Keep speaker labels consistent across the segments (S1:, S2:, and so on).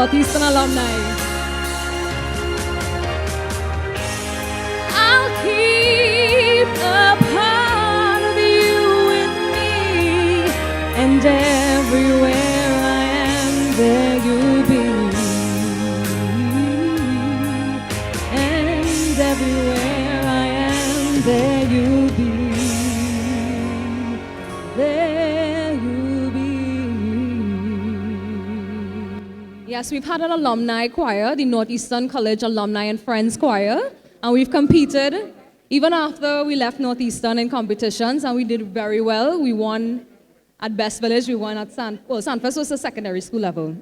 S1: Northeastern alumni. I'll keep a part of you in me, and everywhere I am, there you'll be. And everywhere I am, there you'll be. There you'll be. Yes, we've had an alumni choir, the Northeastern College Alumni and Friends Choir, and we've competed even after we left Northeastern in competitions, and we did very well. We won at Best Village, we won at Sanfest was the secondary school level.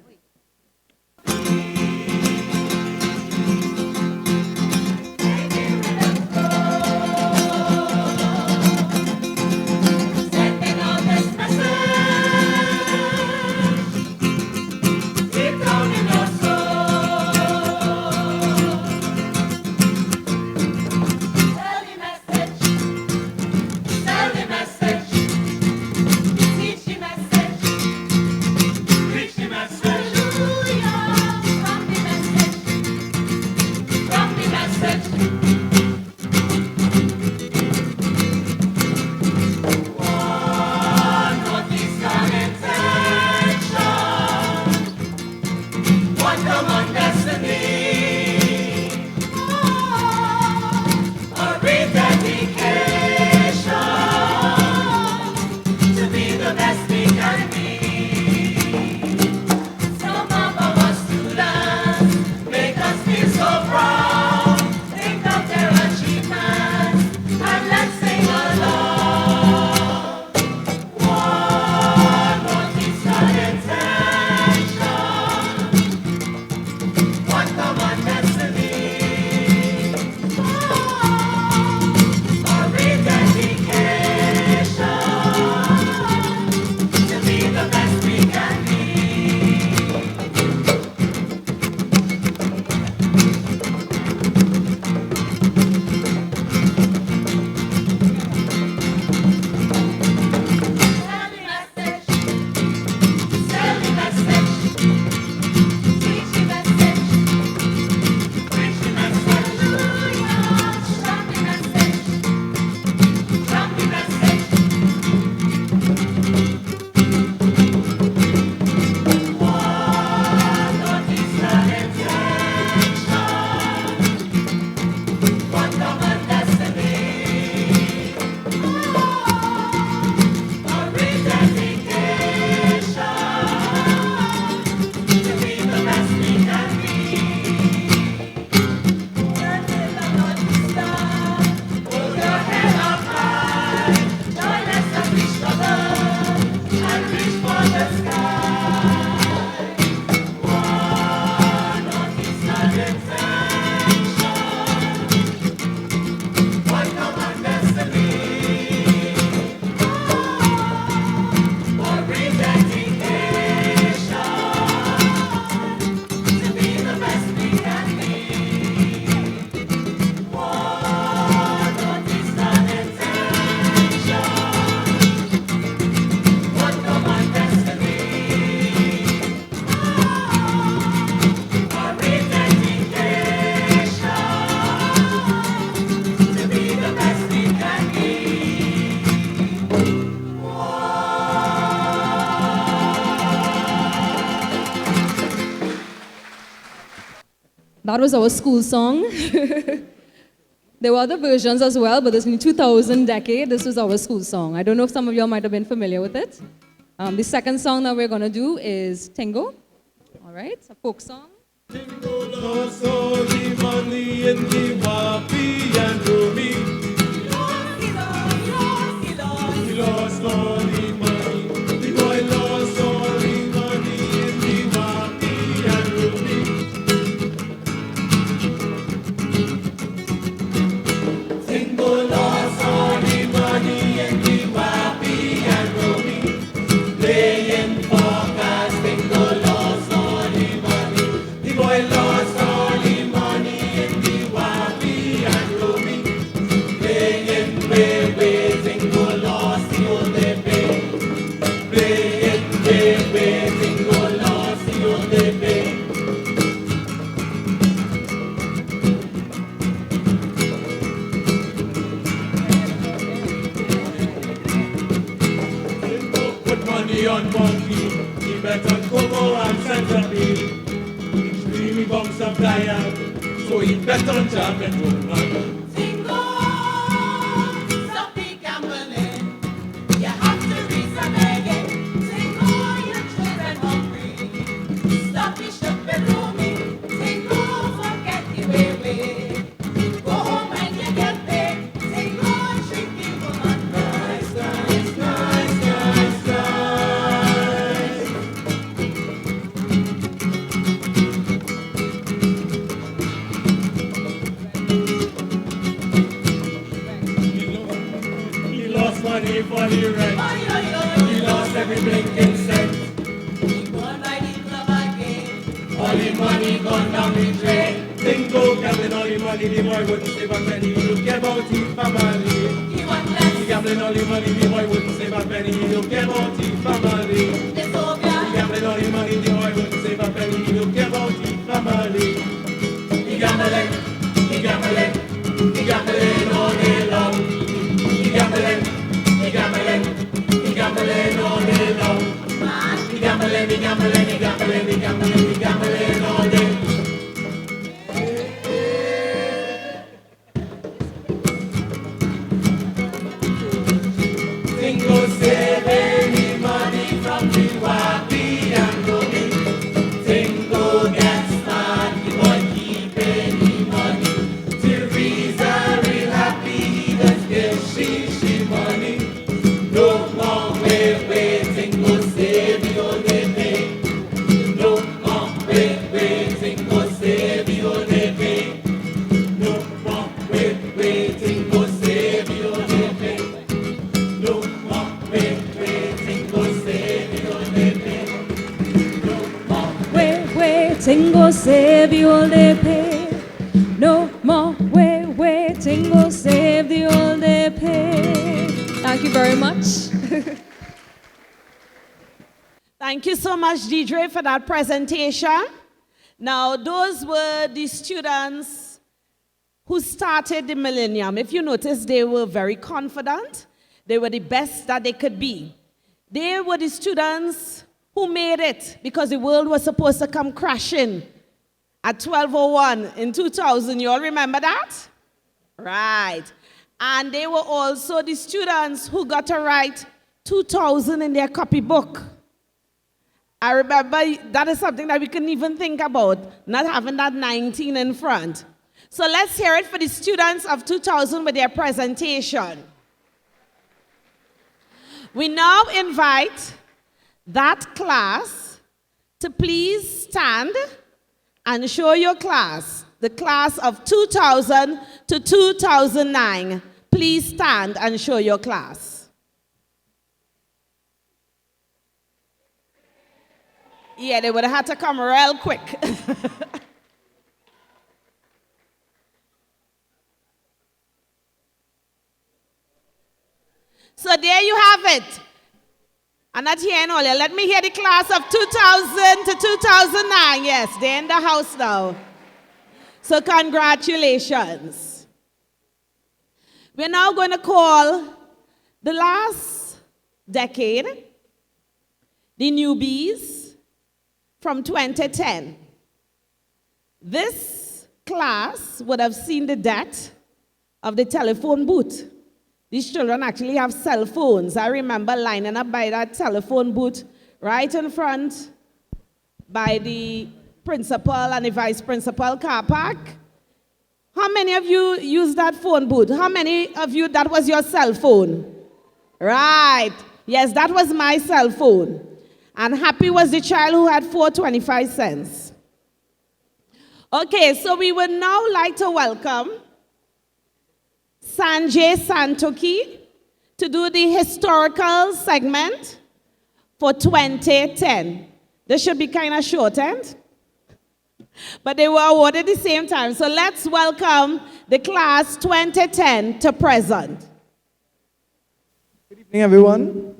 S1: That was our school song. There were other versions as well, but this in the 2000 decade, this was our school song. I don't know if some of you might have been familiar with it. The second song that we're going to do is Tingo. All right, it's a folk song.
S2: Tingo lost all the money in the wapi and Rumi. He lost all the money. The boy lost all the money in the wapi and Rumi. Tingo lost all the money in the wapi and Rumi. Playing forecast, Tingo lost all the money. The boy lost all the money in the wapi and on monkey, he bet on cocoa and centipede. Each dreamy bounce of dial, so he bet on Jack and Roman.
S3: Stop the gambling. You have to reason again. Tingo, your children hungry. Stop the stupid roaming. Tingo, forget the way. Go home when you get paid. Tingo, treat the woman nice, nice, nice, nice, nice.
S2: He lost money for the rent. He lost every blinking cent. All the money gone down the drain. Tingo gambling all the money, the boy wouldn't save a penny. He don't care about his family. He gambling all the money, the boy wouldn't save a penny. He don't care about his family. He gambling all the money, the boy wouldn't save a penny. He don't care about his family. He gambling, he gambling, he gambling all day long. He gambling, he gambling, he gambling all day long. He gambling, he gambling, he gambling, he gambling, he gambling all day. Tingo saving the money from the wapi and roaming. Tingo gets mad, the boy keeping the money. Teresa real happy, he does give she money. No more wait, Tingo save the only pay. No more wait, Tingo save the only pay. No more wait, Tingo save the only pay. No more wait, Tingo save the only pay. No more
S1: Waiting, go save the old day pay. No more waiting, go save the old day pay. Thank you very much.
S4: Thank you so much, Deidre, for that presentation. Now, those were the students who started the millennium. If you notice, they were very confident. They were the best that they could be. They were the students who made it because the world was supposed to come crashing at 12:01 in 2000. You all remember that? Right. And they were also the students who got to write 2000 in their copybook. I remember that is something that we couldn't even think about, not having that 19 in front. So let's hear it for the students of 2000 with their presentation. We now invite that class to please stand and show your class, the class of 2000 to 2009. Please stand and show your class. Yeah, they would have had to come real quick. So there you have it. I'm not hearing all you. Let me hear the class of 2000 to 2009. Yes, they're in the house now. So congratulations. We're now going to call the last decade, the newbies from 2010. This class would have seen the death of the telephone booth. These children actually have cell phones. I remember lining up by that telephone booth right in front by the principal and the vice principal car park. How many of you use that phone booth? How many of you, that was your cell phone? Right. Yes, that was my cell phone. And happy was the child who had 4.25 cents. Okay, so we would now like to welcome Sanjay Santoki to do the historical segment for 2010. This should be kind of shortened, but they were awarded at the same time. So let's welcome the class 2010 to present.
S5: Good evening, everyone.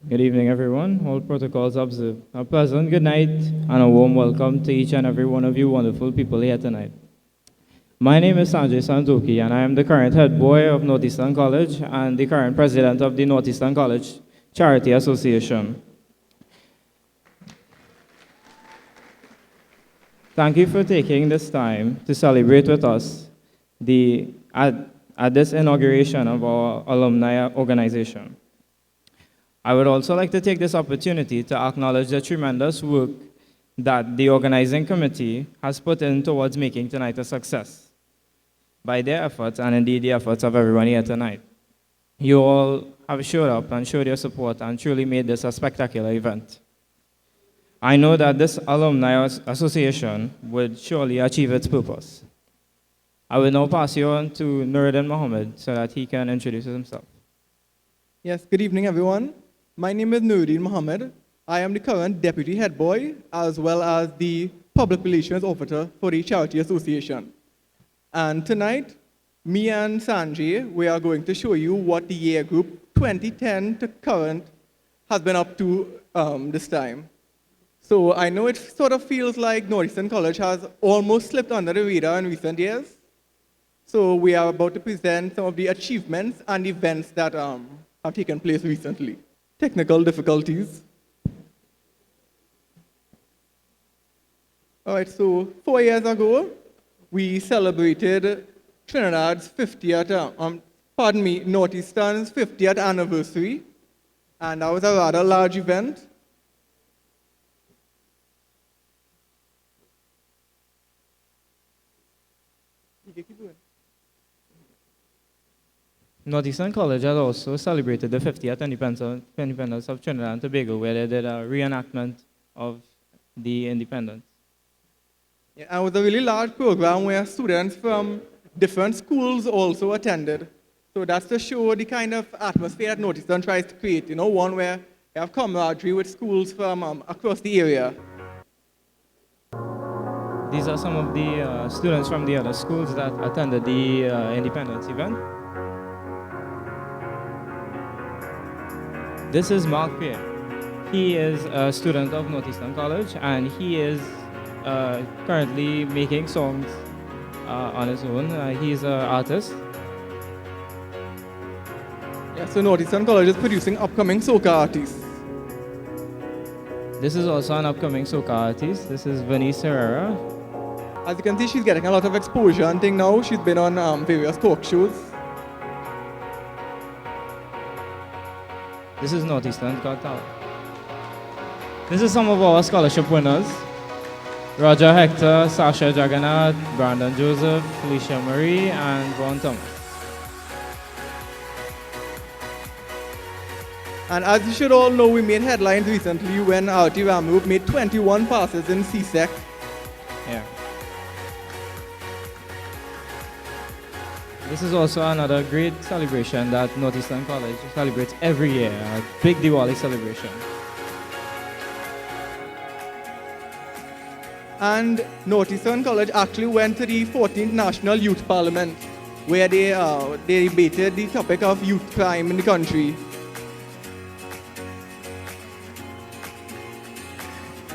S6: Good evening, everyone. All protocols observed. A pleasant good night and a warm welcome to each and every one of you wonderful people here tonight. My name is Sanjay Santoki, and I am the current head boy of Northeastern College and the current president of the Northeastern College Charity Association. Thank you for taking this time to celebrate with us at this inauguration of our alumni organization. I would also like to take this opportunity to acknowledge the tremendous work that the organizing committee has put in towards making tonight a success. By their efforts, and indeed the efforts of everyone here tonight, you all have showed up and showed your support and truly made this a spectacular event. I know that this Alumni Association would surely achieve its purpose. I will now pass you on to Nuruddin Mohammed so that he can introduce himself.
S5: Yes, good evening, everyone. My name is Nuruddin Mohammed. I am the current Deputy Head Boy, as well as the Public Relations Officer for the Charity Association. And tonight, me and Sanjay, we are going to show you what the year group 2010 to current has been up to this time. So I know it sort of feels like Northeastern College has almost slipped under the radar in recent years. So we are about to present some of the achievements and events that have taken place recently. Technical difficulties. All right, so 4 years ago, we celebrated Trinidad's 50th, Northeastern's 50th anniversary. And that was a rather large event.
S6: Northeastern College has also celebrated the 50th independence of Trinidad and Tobago, where they did a reenactment of the independence.
S5: Yeah, and it was a really large program where students from different schools also attended. So that's to show the kind of atmosphere that Northeastern tries to create, one where you have camaraderie with schools from across the area.
S6: These are some of the students from the other schools that attended the independence event. This is Mark Pierre. He is a student of Northeastern College, and he is currently making songs on his own. He's an artist.
S5: Yeah, so Northeastern College is producing upcoming soca artists.
S6: This is also an upcoming soca artist. This is Venice Herrera.
S5: As you can see, she's getting a lot of exposure and thing now. She's been on various talk shows.
S6: This is Northeastern Got Talent. This is some of our scholarship winners. Roger Hector, Sasha Jagannath, Brandon Joseph, Felicia Marie, and Vaughn Thomas.
S5: And as you should all know, we made headlines recently when Arti Ramrup made 21 passes in CSEC.
S6: Yeah. This is also another great celebration that Northeastern College celebrates every year, a big Diwali celebration.
S5: And Northeastern College actually went to the 14th National Youth Parliament, where they debated the topic of youth crime in the country.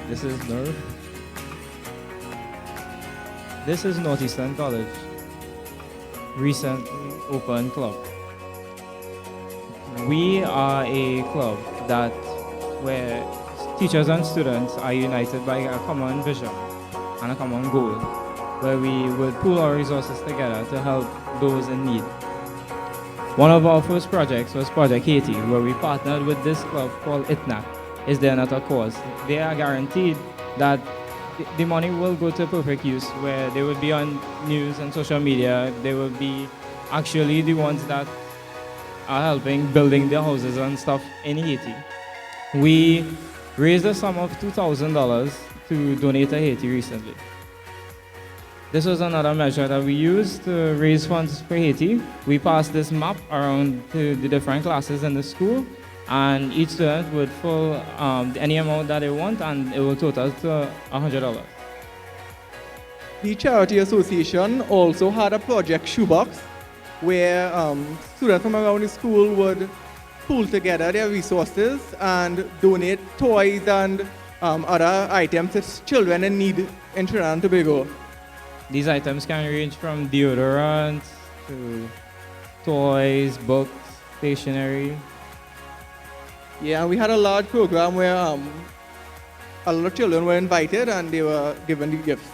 S6: This is Nur. This is Northeastern College, recently opened club. We are a club where teachers and students are united by a common vision and a common goal, where we would pool our resources together to help those in need. One of our first projects was Project Haiti, where we partnered with this club called ITNAC, Is There Not a Cause? They are guaranteed that the money will go to perfect use, where they will be on news and social media. They will be actually the ones that are helping building their houses and stuff in Haiti. We raised a sum of $2,000 to donate to Haiti recently. This was another measure that we used to raise funds for Haiti. We passed this map around to the different classes in the school, and each student would fill any amount that they want, and it will total to $100.
S5: The Charity Association also had a project shoebox, where students from around the school would pool together their resources and donate toys and other items to children in need in Trinidad and Tobago.
S6: These items can range from deodorants to toys, books, stationery.
S5: Yeah, we had a large program where a lot of children were invited and they were given the gifts.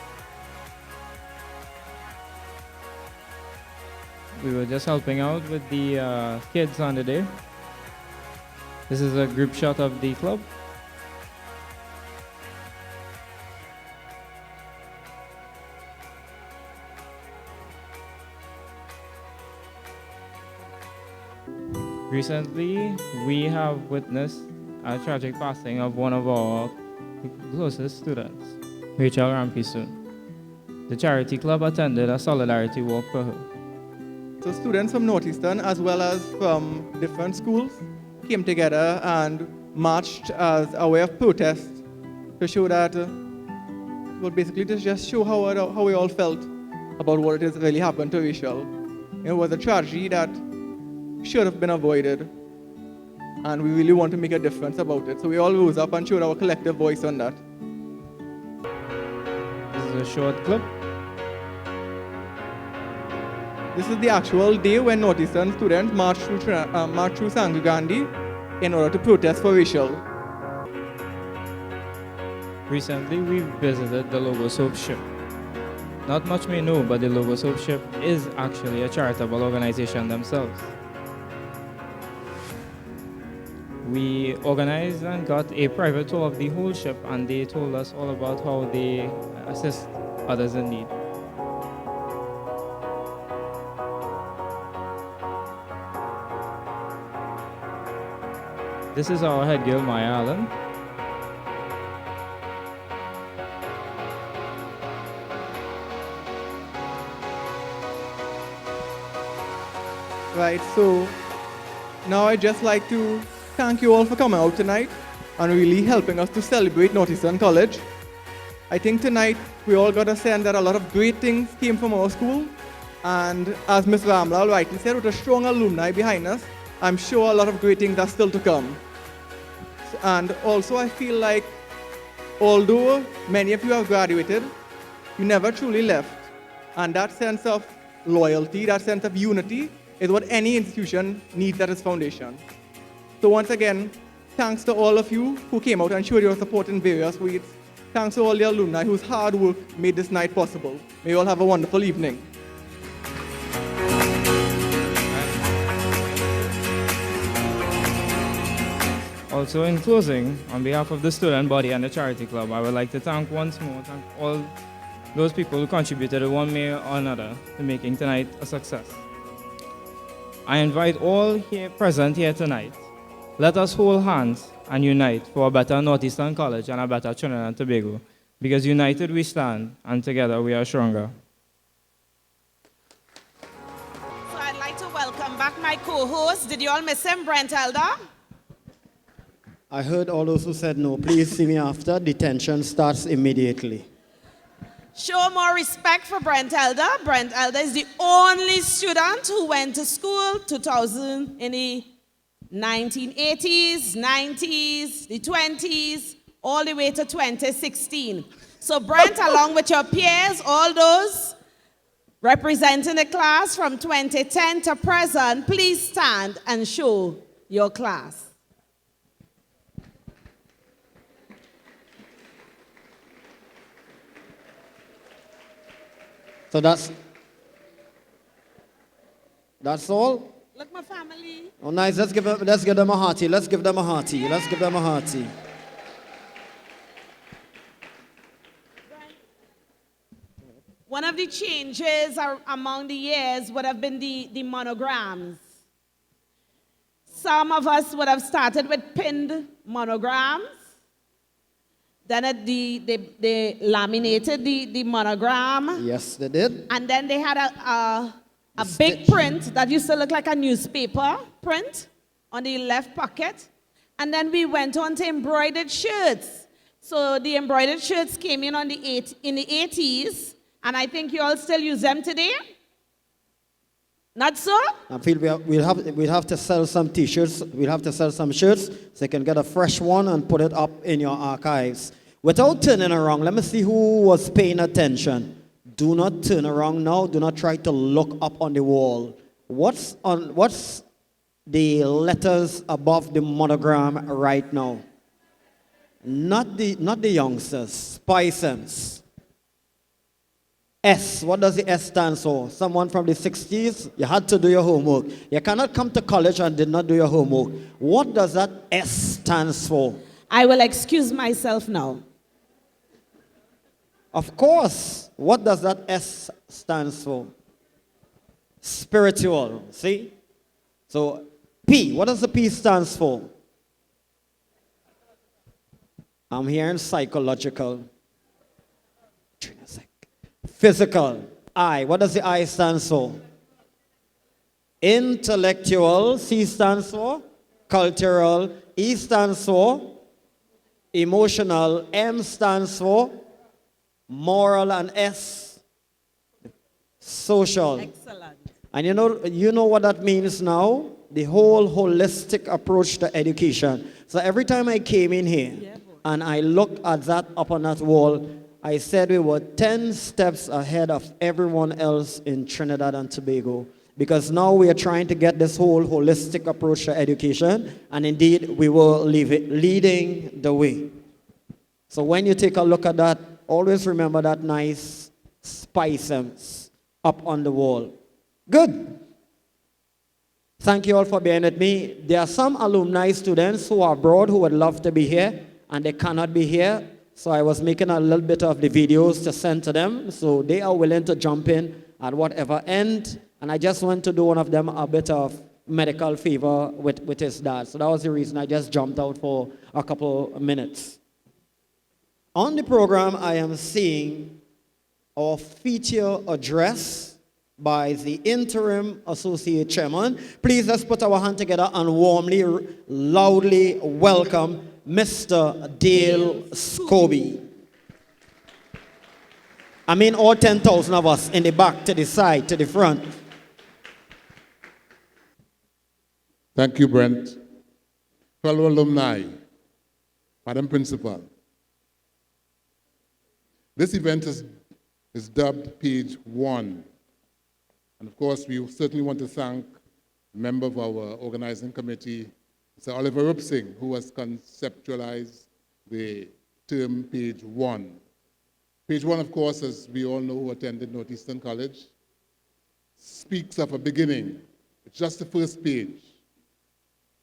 S6: We were just helping out with the kids on the day. This is a group shot of the club. Recently, we have witnessed a tragic passing of one of our closest students, Rachel Rampisoon. The charity club attended a solidarity walk for her.
S5: So students from Northeastern as well as from different schools came together and marched as a way of protest to show that, well, basically to just show how we all felt about what has really happened to Rachel. It was a tragedy that should have been avoided, and we really want to make a difference about it. So we all rose up and showed our collective voice on that.
S6: This is a short clip.
S5: This is the actual day when Northeastern students marched through Sangha Gandhi in order to protest for Rachel.
S6: Recently, we visited the Logo Soap Ship. Not much may know, but the Logo Soap Ship is actually a charitable organization themselves. We organized and got a private tour of the whole ship, and they told us all about how they assist others in need. This is our head girl, Maya Allen.
S5: Right, so now I'd just like to thank you all for coming out tonight and really helping us to celebrate Northeastern College. I think tonight we all got a sense that a lot of great things came from our school, and as Ms. Ramlal rightly said, with a strong alumni behind us, I'm sure a lot of great things are still to come. And also I feel like although many of you have graduated, you never truly left. And that sense of loyalty, that sense of unity is what any institution needs at its foundation. So once again, thanks to all of you who came out and showed your support in various ways. Thanks to all the alumni whose hard work made this night possible. May you all have a wonderful evening.
S6: Also, in closing, on behalf of the student body and the charity club, I would like to thank once more all those people who contributed in one way or another to making tonight a success. I invite all present here tonight. Let us hold hands and unite for a better Northeastern College and a better Trinidad and Tobago. Because united we stand, and together we are stronger.
S4: So I'd like to welcome back my co-host. Did you all miss him, Brent Elder?
S7: I heard all those who said no. Please see me after. Detention starts immediately.
S4: Show more respect for Brent Elder. Brent Elder is the only student who went to school 2000 in the 1980s, 90s, the 20s, all the way to 2016. So Brent, along with your peers, all those representing the class from 2010 to present, please stand and show your class.
S7: So that's all?
S4: Look, my family.
S7: Oh, nice. Let's give them a hearty. Let's give them a hearty. Let's give them a hearty.
S4: One of the changes among the years would have been the monograms. Some of us would have started with pinned monograms. Then they laminated the monogram.
S7: Yes, they did.
S4: And then they had a big print that used to look like a newspaper print on the left pocket. And then we went on to embroidered shirts. So the embroidered shirts came in in the 80s, and I think you all still use them today. Not so?
S7: I feel we'll have to sell some T-shirts. We'll have to sell some shirts so you can get a fresh one and put it up in your archives. Without turning around, let me see who was paying attention. Do not turn around now. Do not try to look up on the wall. What's the letters above the monogram right now? Not the youngsters. Spy Sense. S. What does the S stand for? Someone from the 60s, you had to do your homework. You cannot come to college and did not do your homework. What does that S stand for?
S4: I will excuse myself now.
S7: Of course. What does that S stand for? Spiritual. See? So P. What does the P stands for? I'm hearing psychological. Physical. I. What does the I stand for? Intellectual. C stands for? Cultural. E stands for? Emotional. M stands for? Moral. And S? Social.
S4: Excellent.
S7: And you know what that means now? The whole holistic approach to education. So every time I came in here and I looked at that up on that wall, I said we were 10 steps ahead of everyone else in Trinidad and Tobago. Because now we are trying to get this whole holistic approach to education, and indeed we were leading the way. So when you take a look at that, always remember that nice spice up on the wall. Good. Thank you all for being with me. There are some alumni students who are abroad who would love to be here, and they cannot be here. So I was making a little bit of the videos to send to them. So they are willing to jump in at whatever end. And I just want to do one of them a bit of medical favor with his dad. So that was the reason I just jumped out for a couple of minutes. On the program, I am seeing our feature address by the interim associate chairman. Please let's put our hand together and warmly, loudly welcome Mr. Dale Scobie. I mean all 10,000 of us in the back, to the side, to the front.
S8: Thank you, Brent. Fellow alumni, Madam Principal. This event is dubbed Page 1. And of course, we certainly want to thank a member of our organizing committee, Sir Oliver Rupsing, who has conceptualized the term Page 1. Page 1, of course, as we all know who attended Northeastern College, speaks of a beginning. It's just the first page.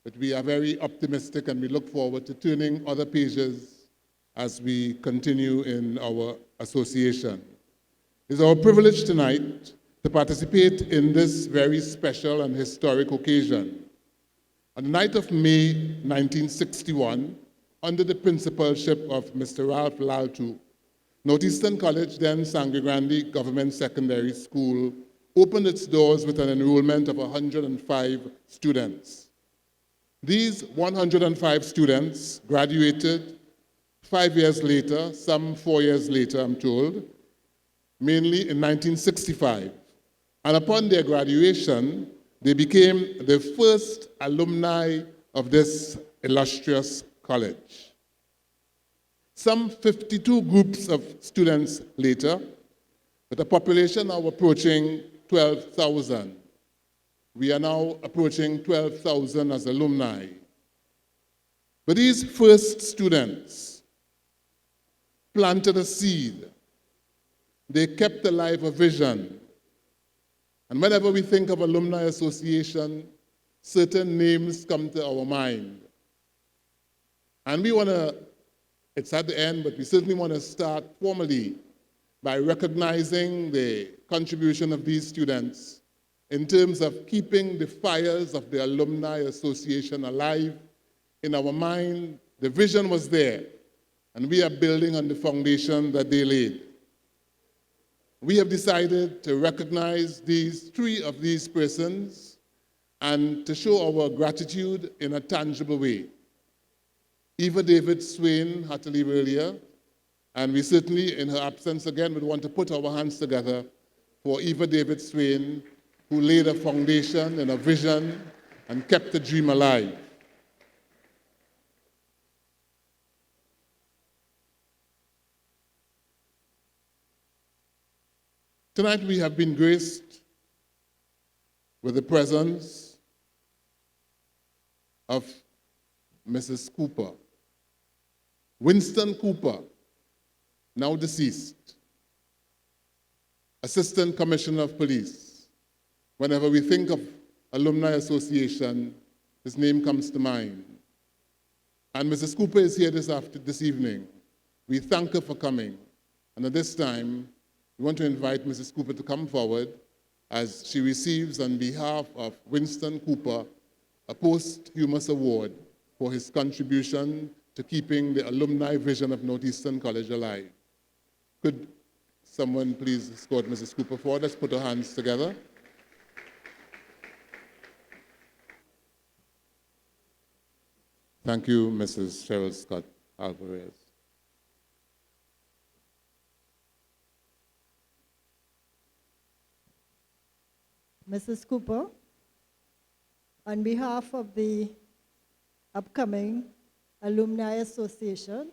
S8: But we are very optimistic and we look forward to turning other pages as we continue in our association. It's our privilege tonight to participate in this very special and historic occasion. On the night of May 1961, under the principalship of Mr. Ralph Laltu, Northeastern College, then Sangre Grande Government Secondary School, opened its doors with an enrollment of 105 students. These 105 students graduated 5 years later, some 4 years later, I'm told, mainly in 1965. And upon their graduation, they became the first alumni of this illustrious college. Some 52 groups of students later, with a population now approaching 12,000. We are now approaching 12,000 as alumni. But these first students planted a seed. They kept alive a vision. And whenever we think of Alumni Association, certain names come to our mind. And we want to, it's at the end, but we certainly want to start formally by recognizing the contribution of these students in terms of keeping the fires of the Alumni Association alive in our mind. The vision was there, and we are building on the foundation that they laid. We have decided to recognize three of these persons and to show our gratitude in a tangible way. Eva David Swain had to leave earlier, and we certainly, in her absence again, would want to put our hands together for Eva David Swain, who laid a foundation and a vision and kept the dream alive. Tonight we have been graced with the presence of Mrs. Cooper, Winston Cooper, now deceased. Assistant Commissioner of Police. Whenever we think of Alumni Association, his name comes to mind. And Mrs. Cooper is here this evening. We thank her for coming. And at this time, we want to invite Mrs. Cooper to come forward as she receives, on behalf of Winston Cooper, a posthumous award for his contribution to keeping the alumni vision of Northeastern College alive. Could someone please escort Mrs. Cooper forward? Let's put our hands together. Thank you, Mrs. Cheryl Scott Alvarez.
S9: Mrs. Cooper, on behalf of the upcoming Alumni Association,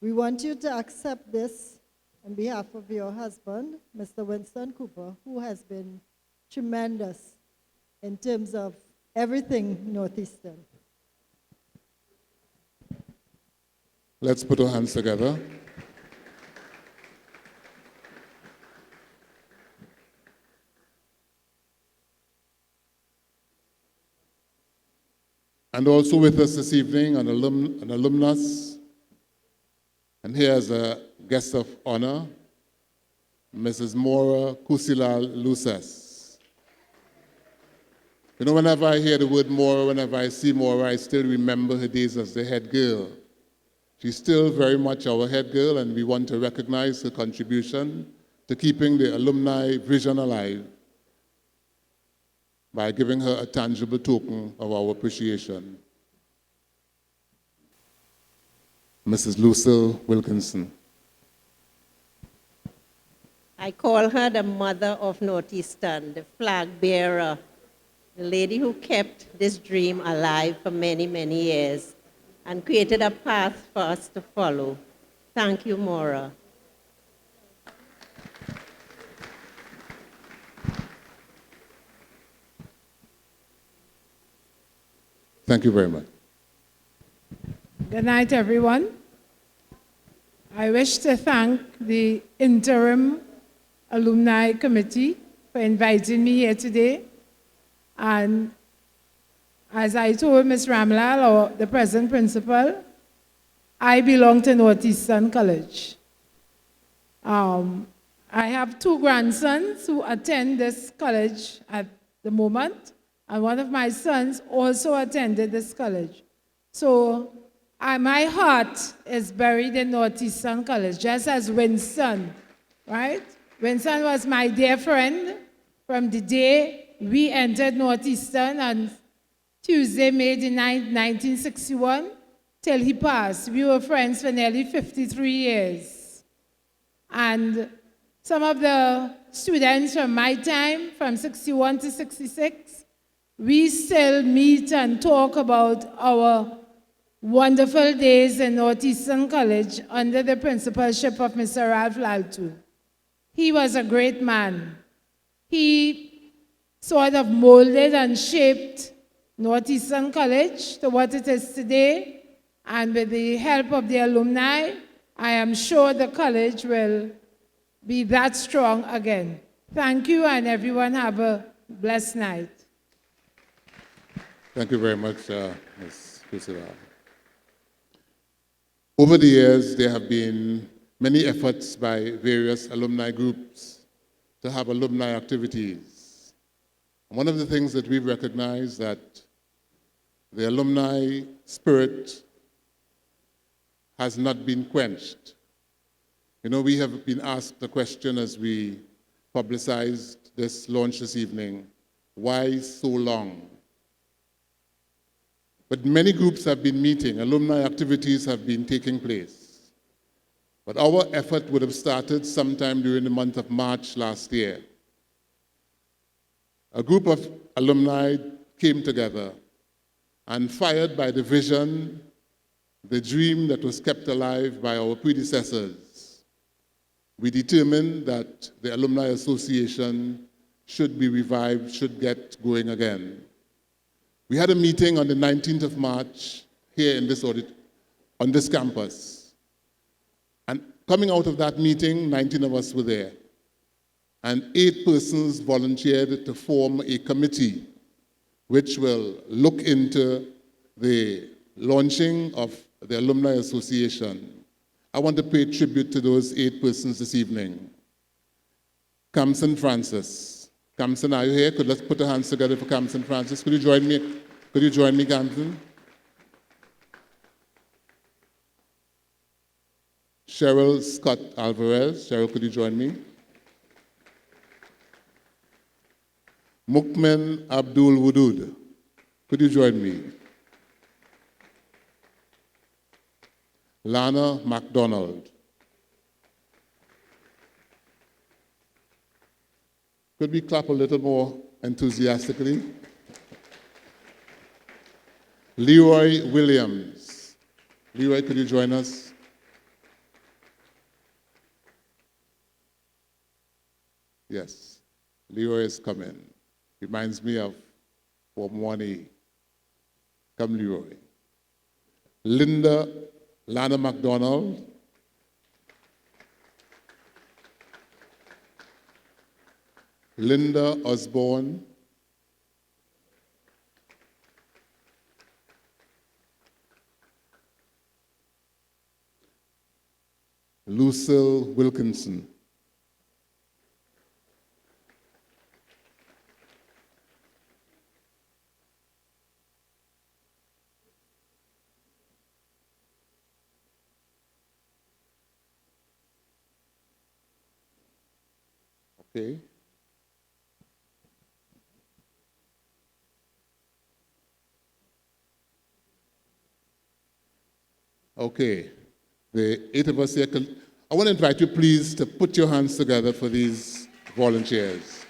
S9: we want you to accept this on behalf of your husband, Mr. Winston Cooper, who has been tremendous in terms of everything Northeastern.
S8: Let's put our hands together. And also with us this evening, an alumnus, and here as a guest of honor, Mrs. Maura Kusilal Luces. You know, whenever I hear the word Maura, whenever I see Maura, I still remember her days as the head girl. She's still very much our head girl, and we want to recognize her contribution to keeping the alumni vision alive by giving her a tangible token of our appreciation. Mrs. Lucille Wilkinson.
S10: I call her the mother of Northeastern, the flag bearer, the lady who kept this dream alive for many, many years and created a path for us to follow. Thank you, Maura.
S8: Thank you very much.
S11: Good night, everyone. I wish to thank the interim alumni committee for inviting me here today. And as I told Ms. Ramlal, or the present principal, I belong to Northeastern College. I have two grandsons who attend this college at the moment, and one of my sons also attended this college. So my heart is buried in Northeastern College, just as Winston, right? Winston was my dear friend from the day we entered Northeastern on Tuesday, May the 9th, 1961, till he passed. We were friends for nearly 53 years. And some of the students from my time, from 61 to 66, we still meet and talk about our wonderful days in Northeastern College under the principalship of Mr. Ralph Laltu. He was a great man. He sort of molded and shaped Northeastern College to what it is today, and with the help of the alumni, I am sure the college will be that strong again. Thank you, and everyone have a blessed night.
S8: Thank you very much, Ms. Kusila. Over the years, there have been many efforts by various alumni groups to have alumni activities. One of the things that we've recognized that the alumni spirit has not been quenched. You know, we have been asked the question as we publicized this launch this evening, why so long? But many groups have been meeting, alumni activities have been taking place. But our effort would have started sometime during the month of March last year. A group of alumni came together and, fired by the vision, the dream that was kept alive by our predecessors, we determined that the Alumni Association should be revived, should get going again. We had a meeting on the 19th of March here in on this campus. And coming out of that meeting, 19 of us were there. and 8 persons volunteered to form a committee which will look into the launching of the Alumni Association. I want to pay tribute to those 8 persons this evening. Kamson Francis. Kamson, are you here? Let's put our hands together for Kamson Francis. Could you join me? Could you join me, Kamson? Cheryl Scott Alvarez. Cheryl, could you join me? Mukmen Abdul Wudud. Could you join me? Lana MacDonald. Could we clap a little more enthusiastically? Leroy Williams. Leroy, could you join us? Yes, Leroy is coming. Reminds me of Form 1A. Come, Leroy. Lana MacDonald. Linda Osborne. Lucille Wilkinson. Okay. Okay. The 8 of us here, I want to invite you please to put your hands together for these volunteers.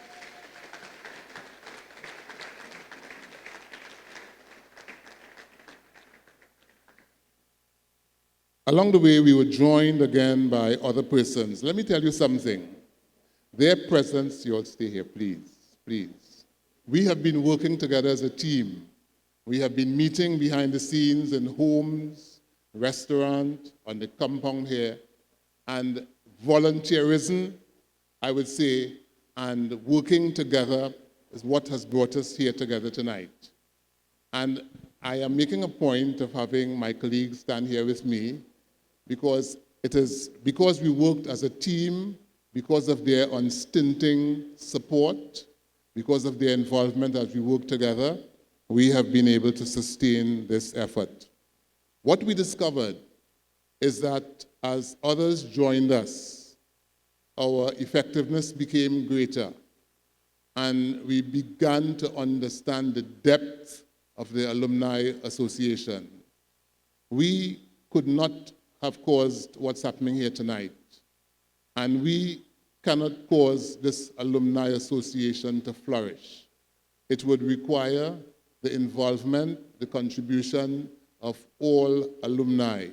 S8: Along the way, we were joined again by other persons. Let me tell you something. Their presence, you all stay here, please, please. We have been working together as a team. We have been meeting behind the scenes in homes, restaurant, on the compound here, and volunteerism, I would say, and working together is what has brought us here together tonight. And I am making a point of having my colleagues stand here with me because it is because we worked as a team, because of their unstinting support, because of their involvement as we work together, we have been able to sustain this effort. What we discovered is that as others joined us, our effectiveness became greater, and we began to understand the depth of the Alumni Association. We could not have caused what's happening here tonight, and we cannot cause this Alumni Association to flourish. It would require the involvement, the contribution of all alumni.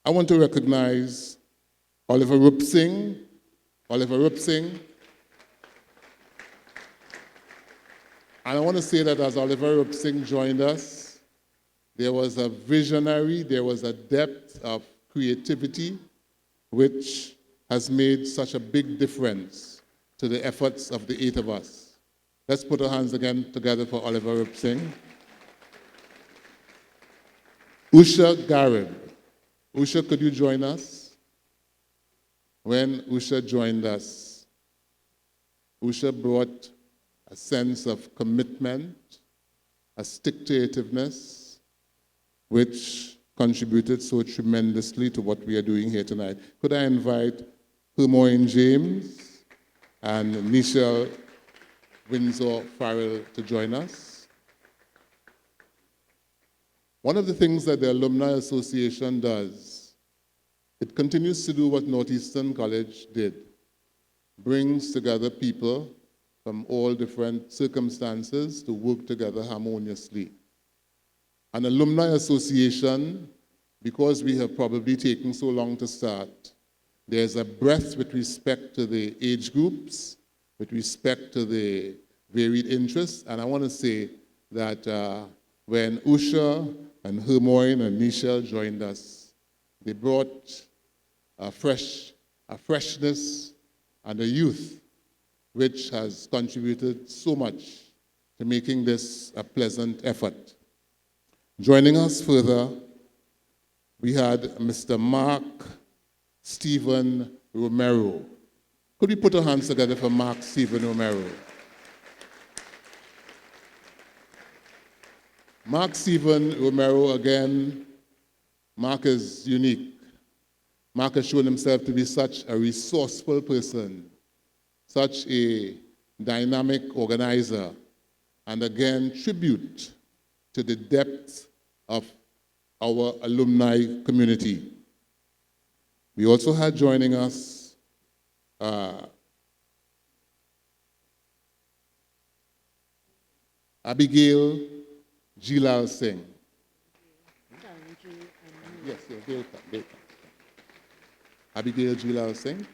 S8: I want to recognize Oliver Rupsing. Oliver Rupsing. And I want to say that as Oliver Rupsing joined us, there was a visionary, there was a depth of creativity which has made such a big difference to the efforts of the 8 of us. Let's put our hands again together for Oliver Rupsing. Usha Garib. Usha, could you join us? When Usha joined us, Usha brought a sense of commitment, a stick-to-itiveness, which contributed so tremendously to what we are doing here tonight. Could I invite Hermoine James and Nichelle Windsor Farrell to join us? One of the things that the Alumni Association does, it continues to do what Northeastern College did, brings together people from all different circumstances to work together harmoniously. An Alumni Association, because we have probably taken so long to start, there's a breadth with respect to the age groups, with respect to the varied interests, and I want to say that when Usha and Hermoine and Nichelle joined us, they brought a freshness, and the youth, which has contributed so much to making this a pleasant effort. Joining us further, we had Mr. Mark Stephen Romero. Could we put our hands together for Mark Stephen Romero? Mark Stephen Romero, again, Mark is unique. Mark has shown himself to be such a resourceful person, such a dynamic organizer, and again, tribute to the depth of our alumni community. We also had joining us Abigail Jilal Singh. Yes, Gail. Abigail Jilal Singh.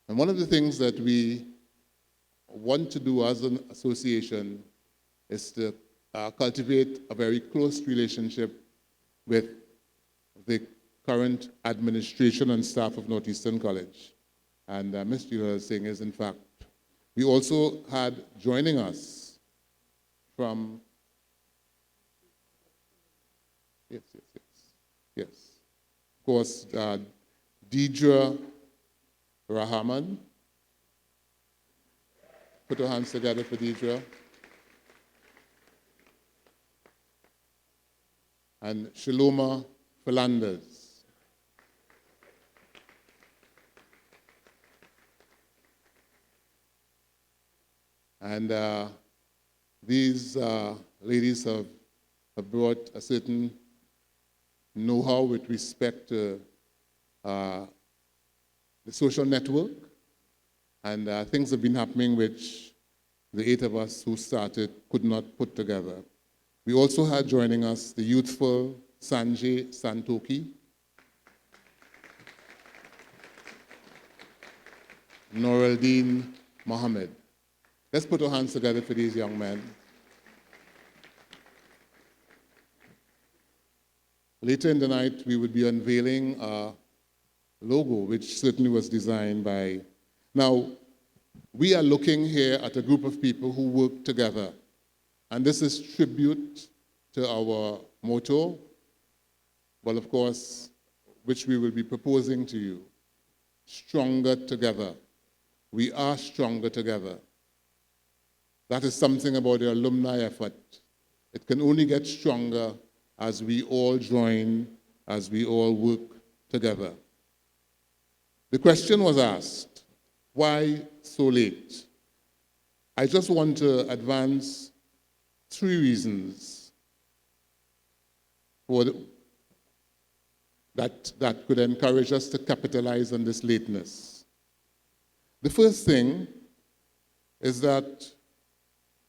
S8: And one of the things that we want to do as an association is to cultivate a very close relationship with the current administration and staff of Northeastern College. And Ms. Jilal Singh is, in fact. We also had joining us from, yes. Of course, Deidre Rahman. Put our hands together for Deidre. And Shaloma Philanders. And these ladies have brought a certain know-how with respect to the social network, and things have been happening which the 8 of us who started could not put together. We also had joining us the youthful Sanjay Santoki, Noreldin Mohammed. Let's put our hands together for these young men. Later in the night, we would be unveiling a logo, which certainly was designed by... Now, we are looking here at a group of people who work together. And this is tribute to our motto, well, of course, which we will be proposing to you. Stronger together. We are stronger together. That is something about the alumni effort. It can only get stronger as we all join, as we all work together. The question was asked, why so late? I just want to advance 3 reasons for that could encourage us to capitalize on this lateness. The first thing is that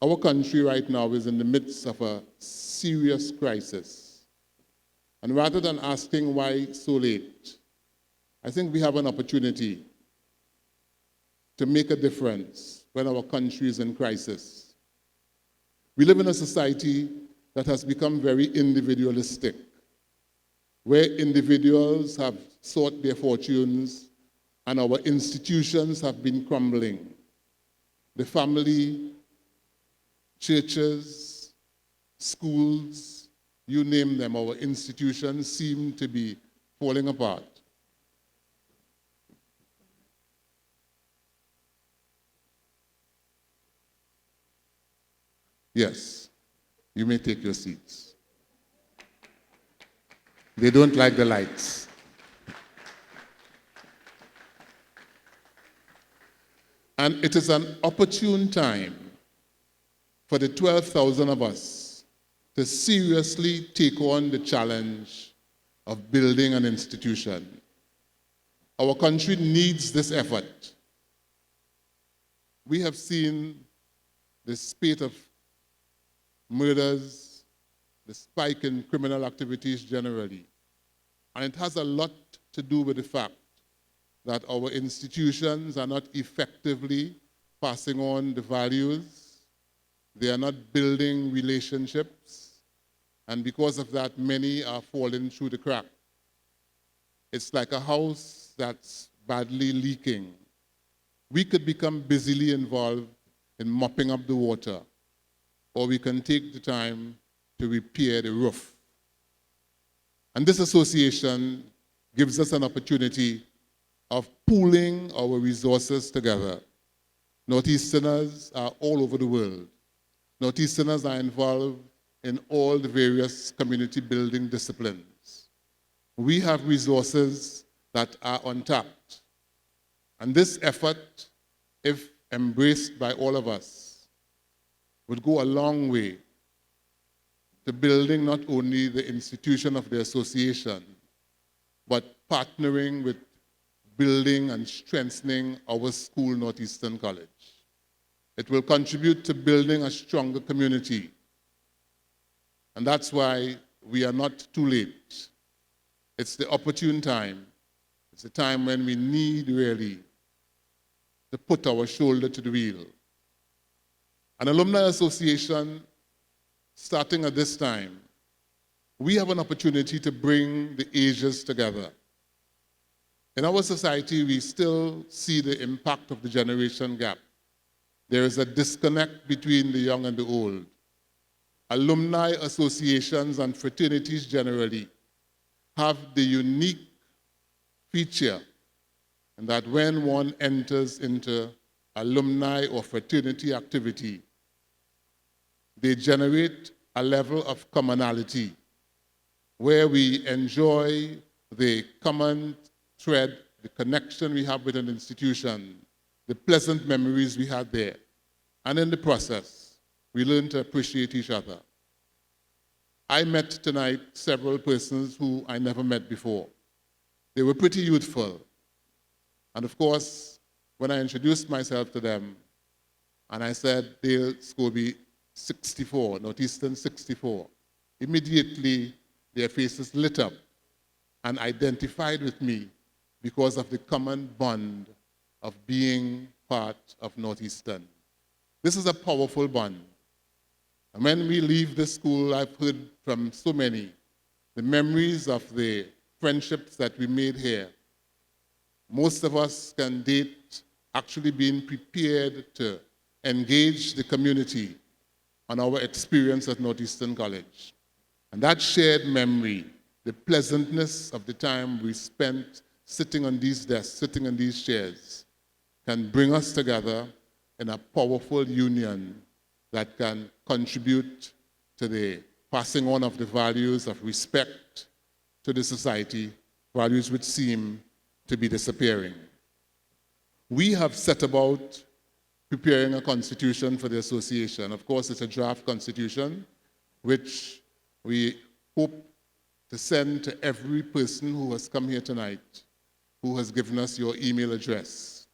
S8: our country right now is in the midst of a serious crisis. And rather than asking why so late, I think we have an opportunity to make a difference when our country is in crisis. We live in a society that has become very individualistic, where individuals have sought their fortunes and our institutions have been crumbling. The family, churches, schools, you name them, our institutions seem to be falling apart. Yes, you may take your seats. They don't like the lights. And it is an opportune time for the 12,000 of us to seriously take on the challenge of building an institution. Our country needs this effort. We have seen the spate of murders, the spike in criminal activities generally. And it has a lot to do with the fact that our institutions are not effectively passing on the values. They are not building relationships. And because of that, many are falling through the crack. It's like a house that's badly leaking, we could become busily involved in mopping up the water, or we can take the time to repair the roof. And this association gives us an opportunity of pooling our resources together. Northeasterners are all over the world. Northeasterners are involved in all the various community building disciplines. We have resources that are untapped. And this effort, if embraced by all of us, would go a long way to building not only the institution of the association, but partnering with building and strengthening our school, Northeastern College. It will contribute to building a stronger community. And that's why we are not too late. It's the opportune time. It's a time when we need really to put our shoulder to the wheel. An alumni association, starting at this time, we have an opportunity to bring the ages together. In our society, we still see the impact of the generation gap. There is a disconnect between the young and the old. Alumni associations and fraternities generally have the unique feature that when one enters into alumni or fraternity activity, they generate a level of commonality where we enjoy the common thread, the connection we have with an institution, the pleasant memories we had there. And in the process, we learn to appreciate each other. I met tonight several persons who I never met before. They were pretty youthful. And of course, when I introduced myself to them, and I said, Dale Scobie, 64, Northeastern 64, immediately their faces lit up and identified with me because of the common bond of being part of Northeastern. This is a powerful bond. And when we leave the school, I've heard from so many, the memories of the friendships that we made here. Most of us can date actually being prepared to engage the community on our experience at Northeastern College. And that shared memory, the pleasantness of the time we spent sitting on these desks, sitting on these chairs, can bring us together in a powerful union that can contribute to the passing on of the values of respect to the society, values which seem to be disappearing. We have set about preparing a constitution for the association. Of course, it's a draft constitution, which we hope to send to every person who has come here tonight, who has given us your email address.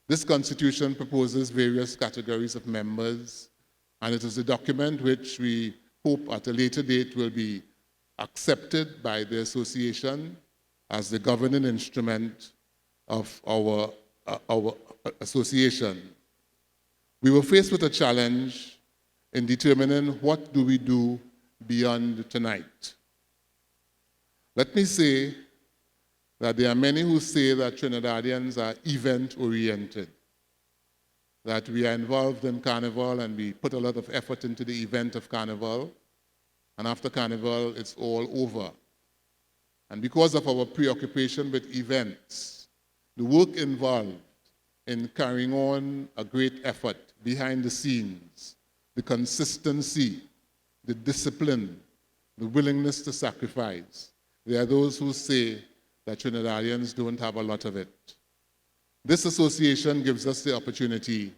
S8: This constitution proposes various categories of members, and it is a document which we hope at a later date will be accepted by the association as the governing instrument of our association. We were faced with a challenge in determining what do we do beyond tonight. Let me say that there are many who say that Trinidadians are event-oriented, that we are involved in Carnival and we put a lot of effort into the event of Carnival, and after Carnival, it's all over. And because of our preoccupation with events, the work involved in carrying on a great effort behind the scenes, the consistency, the discipline, the willingness to sacrifice, there are those who say that Trinidadians don't have a lot of it. This association gives us the opportunity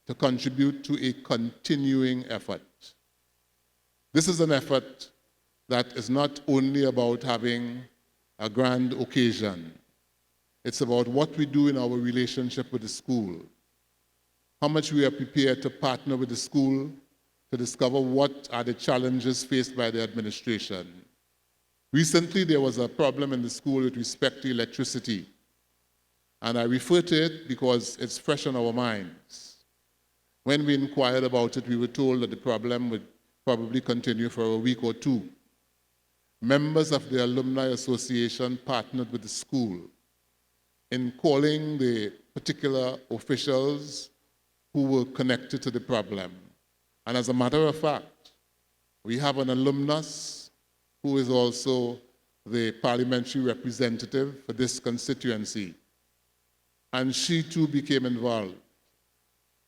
S8: to contribute to a continuing effort. This is an effort that is not only about having a grand occasion. It's about what we do in our relationship with the school, how much we are prepared to partner with the school to discover what are the challenges faced by the administration. Recently, there was a problem in the school with respect to electricity, and I refer to it because it's fresh on our minds. When we inquired about it, we were told that the problem would probably continue for a week or two. Members of the Alumni Association partnered with the school in calling the particular officials who were connected to the problem. And as a matter of fact, we have an alumnus who is also the parliamentary representative for this constituency. And she too became involved.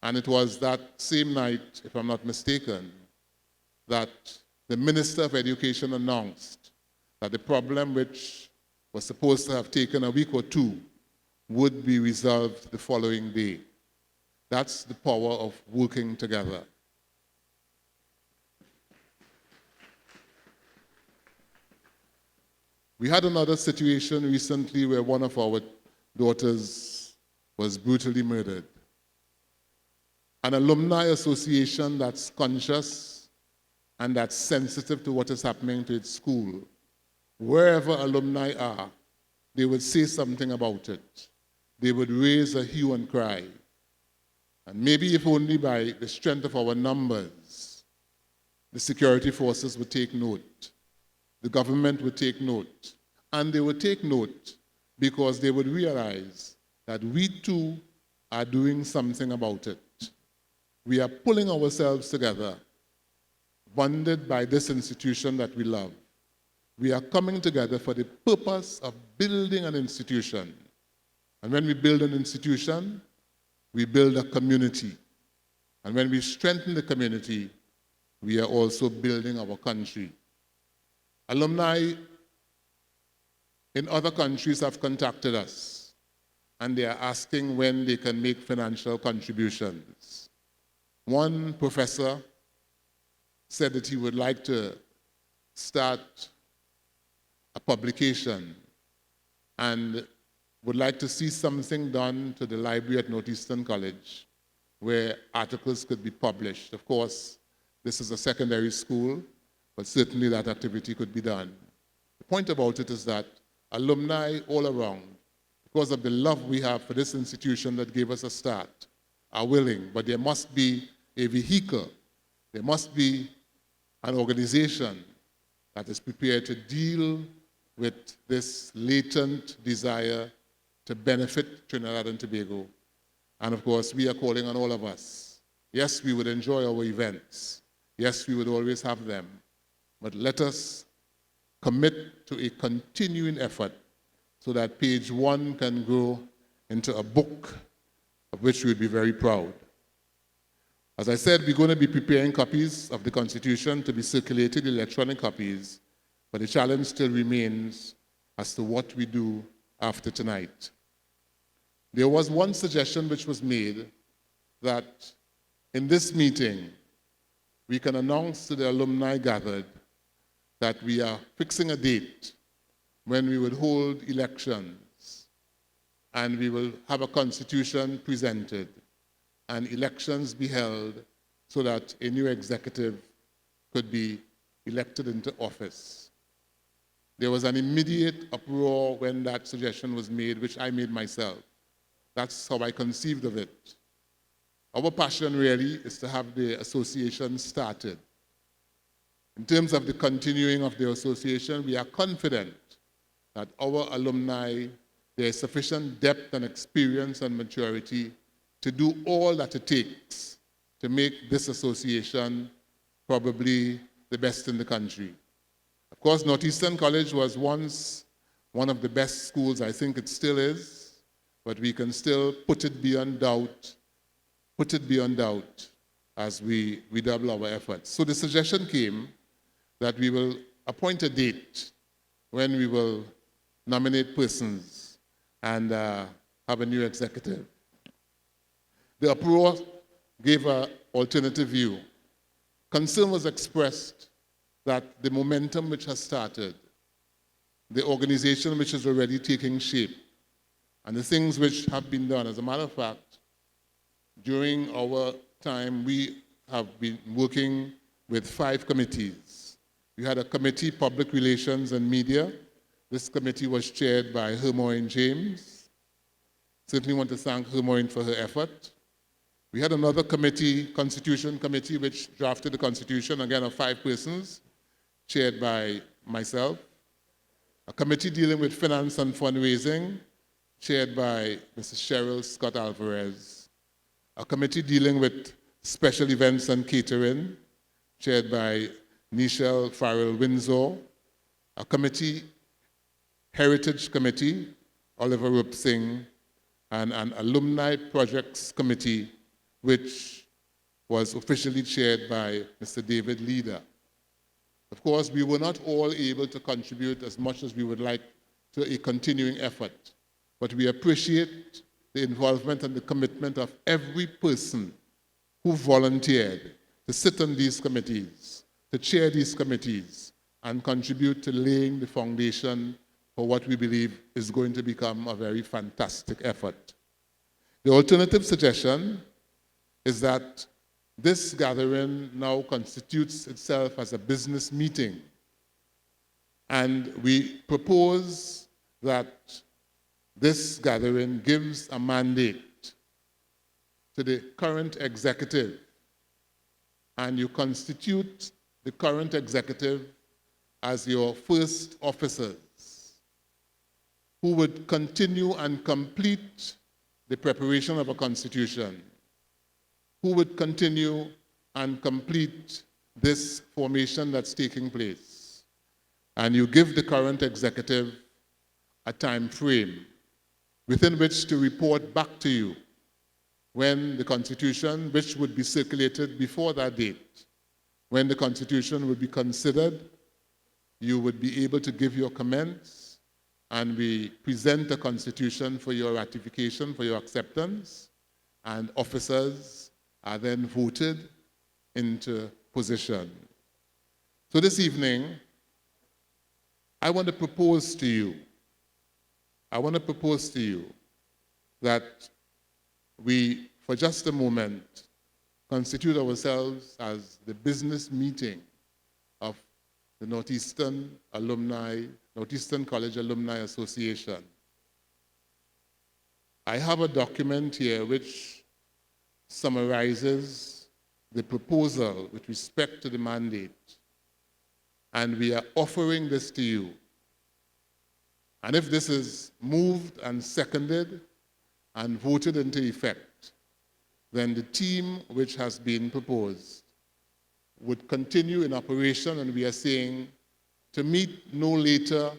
S8: And it was that same night, if I'm not mistaken, that the Minister of Education announced that the problem, which was supposed to have taken a week or two, would be resolved the following day. That's the power of working together. We had another situation recently where one of our daughters was brutally murdered. An alumni association that's conscious and that's sensitive to what is happening to its school, wherever alumni are, they would say something about it. They would raise a hue and cry. And maybe if only by the strength of our numbers, the security forces would take note. The government would take note. And they would take note because they would realize that we too are doing something about it. We are pulling ourselves together, bonded by this institution that we love. We are coming together for the purpose of building an institution. And when we build an institution, we build a community. And when we strengthen the community, we are also building our country. Alumni in other countries have contacted us, and they are asking when they can make financial contributions. One professor said that he would like to start a publication and would like to see something done to the library at Northeastern College where articles could be published. Of course, this is a secondary school, but certainly that activity could be done. The point about it is that alumni all around, because of the love we have for this institution that gave us a start, are willing, but there must be a vehicle, there must be an organization that is prepared to deal with this latent desire to benefit Trinidad and Tobago. And of course, we are calling on all of us. Yes, we would enjoy our events. Yes, we would always have them. But let us commit to a continuing effort so that page 1 can grow into a book of which we would be very proud. As I said, we're going to be preparing copies of the Constitution to be circulated, electronic copies, but the challenge still remains as to what we do after tonight. There was one suggestion which was made that in this meeting, we can announce to the alumni gathered that we are fixing a date when we will hold elections and we will have a constitution presented and elections be held so that a new executive could be elected into office. There was an immediate uproar when that suggestion was made, which I made myself. That's how I conceived of it. Our passion really is to have the association started. In terms of the continuing of the association, we are confident that our alumni, there is sufficient depth and experience and maturity to do all that it takes to make this association probably the best in the country. Of course, Northeastern College was once one of the best schools. I think it still is, but we can still put it beyond doubt as we redouble our efforts. So the suggestion came that we will appoint a date when we will nominate persons and have a new executive. The uproar gave an alternative view. Concern was expressed that the momentum which has started, the organization which is already taking shape, and the things which have been done. As a matter of fact, during our time, we have been working with 5 committees. We had a committee, Public Relations and Media. This committee was chaired by Hermoine James. Certainly want to thank Hermoine for her effort. We had another committee, Constitution Committee, which drafted the Constitution, again of 5 persons, chaired by myself. A committee dealing with finance and fundraising, chaired by Mrs. Cheryl Scott Alvarez. A committee dealing with special events and catering, chaired by Nichelle Farrell Windsor. A committee, Heritage Committee, Oliver Rupsing, and an Alumni Projects Committee, which was officially chaired by Mr. David Leader. Of course, we were not all able to contribute as much as we would like to a continuing effort, but we appreciate the involvement and the commitment of every person who volunteered to sit on these committees, to chair these committees, and contribute to laying the foundation for what we believe is going to become a very fantastic effort. The alternative suggestion is that this gathering now constitutes itself as a business meeting. And we propose that this gathering gives a mandate to the current executive, and you constitute the current executive as your first officers, who would continue and complete the preparation of a constitution, who would continue and complete this formation that's taking place. And you give the current executive a time frame within which to report back to you when the constitution, which would be circulated before that date, when the constitution would be considered, you would be able to give your comments, and we present the constitution for your ratification, for your acceptance, and officers are then voted into position. So this evening, I want to propose to you that we, for just a moment, constitute ourselves as the business meeting of the Northeastern College Alumni Association. I have a document here which summarizes the proposal with respect to the mandate, and we are offering this to you. And if this is moved and seconded and voted into effect, then the team which has been proposed would continue in operation, and we are saying to meet no later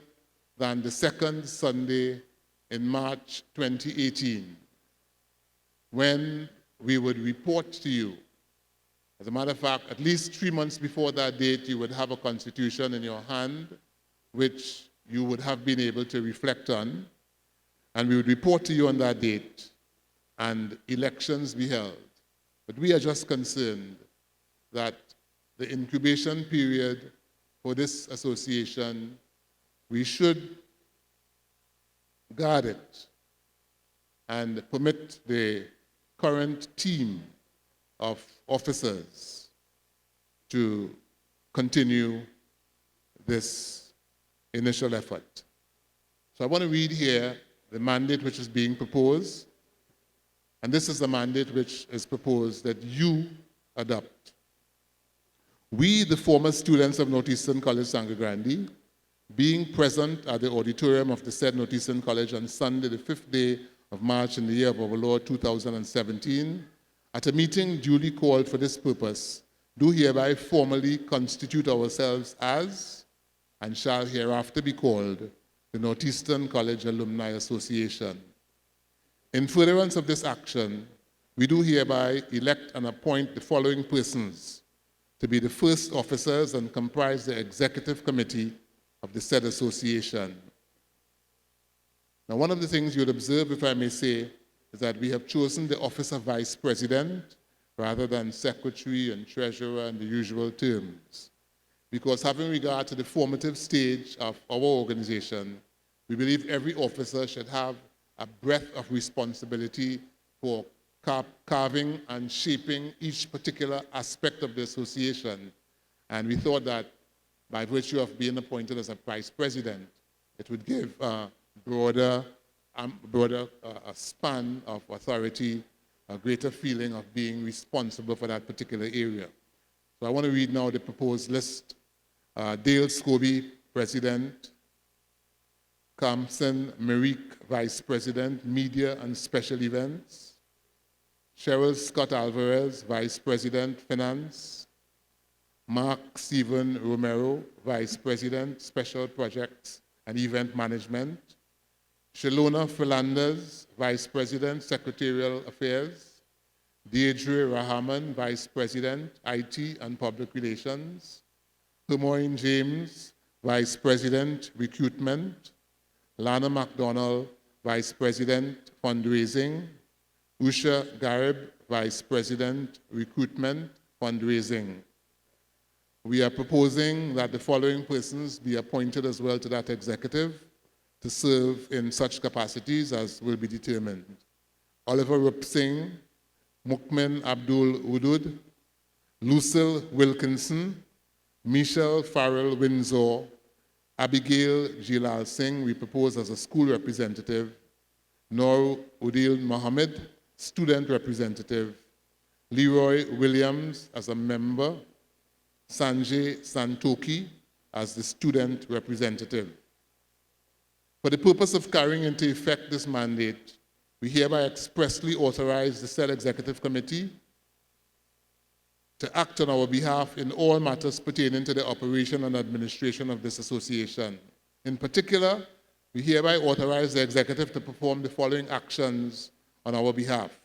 S8: than the second Sunday in March 2018, when we would report to you. As a matter of fact, at least 3 months before that date, you would have a constitution in your hand, which you would have been able to reflect on, and we would report to you on that date, and elections be held. But we are just concerned that the incubation period for this association, we should guard it and permit the current team of officers to continue this initial effort. So I want to read here the mandate which is being proposed, and this is the mandate which is proposed that you adopt. We, the former students of Northeastern College Sangre Grande, being present at the auditorium of the said Northeastern College on Sunday, the 5th day of March in the year of our Lord 2017, at a meeting duly called for this purpose, do hereby formally constitute ourselves as, and shall hereafter be called, the Northeastern College Alumni Association. In furtherance of this action, we do hereby elect and appoint the following persons to be the first officers and comprise the executive committee of the said association. Now, one of the things you'll observe, if I may say, is that we have chosen the office of vice president rather than secretary and treasurer and the usual terms. Because having regard to the formative stage of our organization, we believe every officer should have a breadth of responsibility for carving and shaping each particular aspect of the association. And we thought that by virtue of being appointed as a vice president, it would give a broader span of authority, a greater feeling of being responsible for that particular area. So I want to read now the proposed list. Dale Scobie, President. Kamsen Marique, Vice President, Media and Special Events. Cheryl Scott Alvarez, Vice President, Finance. Mark Stephen Romero, Vice President, Special Projects and Event Management. Shalona Philanders, Vice President, Secretarial Affairs. Deirdre Rahaman, Vice President, IT and Public Relations. Hermoine James, Vice President, Recruitment. Lana McDonald, Vice President, Fundraising. Usha Garib, Vice President, Recruitment, Fundraising. We are proposing that the following persons be appointed as well to that executive to serve in such capacities as will be determined. Oliver Rupsingh, Mukmin Abdul Udud, Lucille Wilkinson, Michelle Farrell Windsor, Abigail Jilal Singh, we propose as a school representative, Noor Udil Mohammed, student representative, Leroy Williams as a member, Sanjay Santoki as the student representative. For the purpose of carrying into effect this mandate, we hereby expressly authorize the said executive committee to act on our behalf in all matters pertaining to the operation and administration of this association. In particular, we hereby authorize the executive to perform the following actions on our behalf.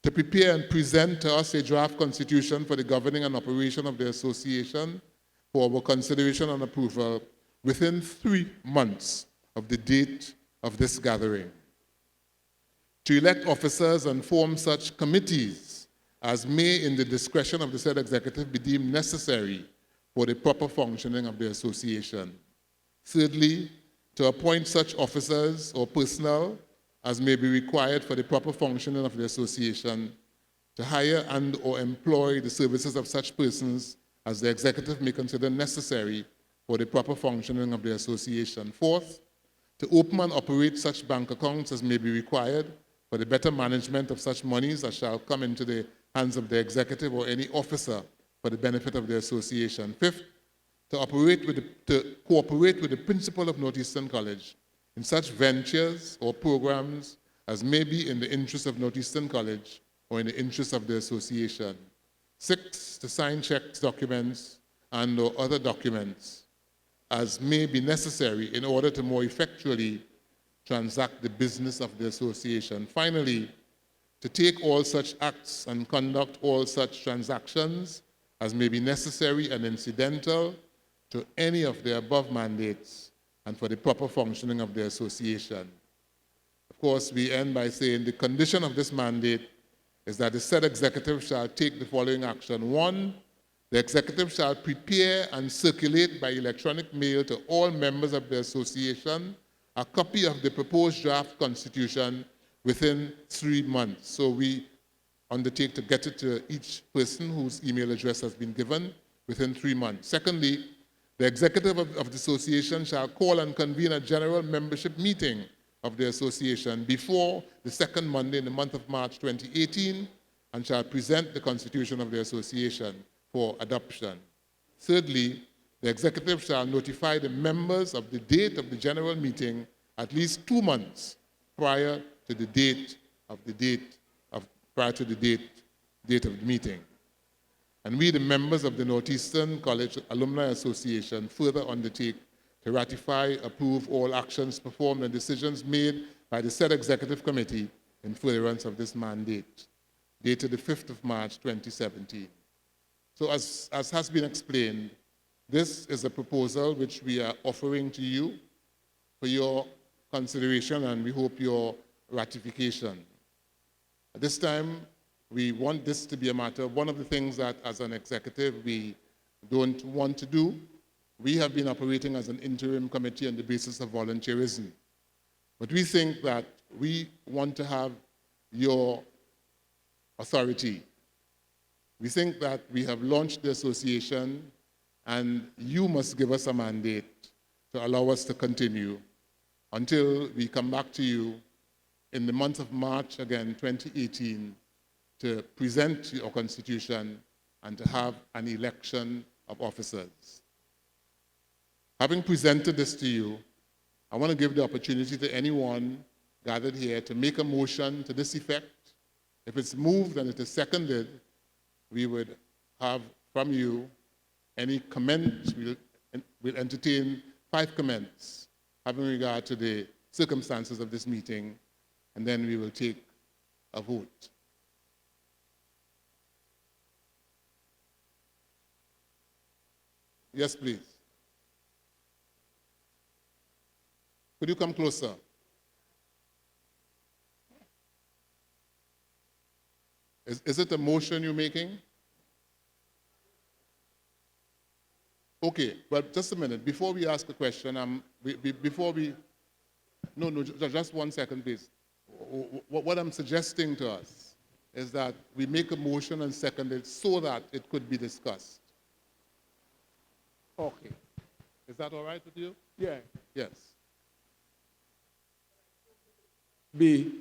S8: To prepare and present to us a draft constitution for the governing and operation of the association for our consideration and approval within 3 months of the date of this gathering. To elect officers and form such committees as may, in the discretion of the said executive, be deemed necessary for the proper functioning of the association. Thirdly, to appoint such officers or personnel as may be required for the proper functioning of the association, to hire and or employ the services of such persons as the executive may consider necessary for the proper functioning of the association. Fourth, to open and operate such bank accounts as may be required for the better management of such monies as shall come into the hands of the executive or any officer for the benefit of the association. Fifth, to cooperate with the principal of Northeastern College in such ventures or programs as may be in the interest of Northeastern College or in the interest of the association. Six, to sign checks, documents, and or other documents as may be necessary in order to more effectually transact the business of the association. Finally, to take all such acts and conduct all such transactions as may be necessary and incidental to any of the above mandates and for the proper functioning of the association. Of course, we end by saying the condition of this mandate is that the said executive shall take the following action. One, the executive shall prepare and circulate by electronic mail to all members of the association a copy of the proposed draft constitution within 3 months. So we undertake to get it to each person whose email address has been given within 3 months. Secondly, the executive of the association shall call and convene a general membership meeting of the association before the second Monday in the month of March 2018 and shall present the constitution of the association for adoption. Thirdly, the executive shall notify the members of the date of the general meeting at least 2 months prior to the date of the meeting. And we, the members of the Northeastern College Alumni Association, further undertake to ratify, approve all actions performed and decisions made by the said executive committee in furtherance of this mandate, dated the 5th of March 2017. So as has been explained, this is a proposal which we are offering to you for your consideration and we hope your ratification. At this time, we want this to be a matter. One of the things that as an executive we don't want to do, we have been operating as an interim committee on the basis of volunteerism. But we think that we want to have your authority. We think that we have launched the association and you must give us a mandate to allow us to continue until we come back to you in the month of March, again, 2018, to present your constitution and to have an election of officers. Having presented this to you, I want to give the opportunity to anyone gathered here to make a motion to this effect. If it's moved and it is seconded, we would have from you any comments. We'll entertain 5 comments having regard to the circumstances of this meeting, and then we will take a vote. Yes, please. Could you come closer? Is it a motion you're making? Okay, but just a minute. Before we ask a question, just 1 second, please. What I'm suggesting to us is that we make a motion and second it so that it could be discussed. Okay. Is that all right with you?
S12: Yeah.
S8: Yes.
S12: Be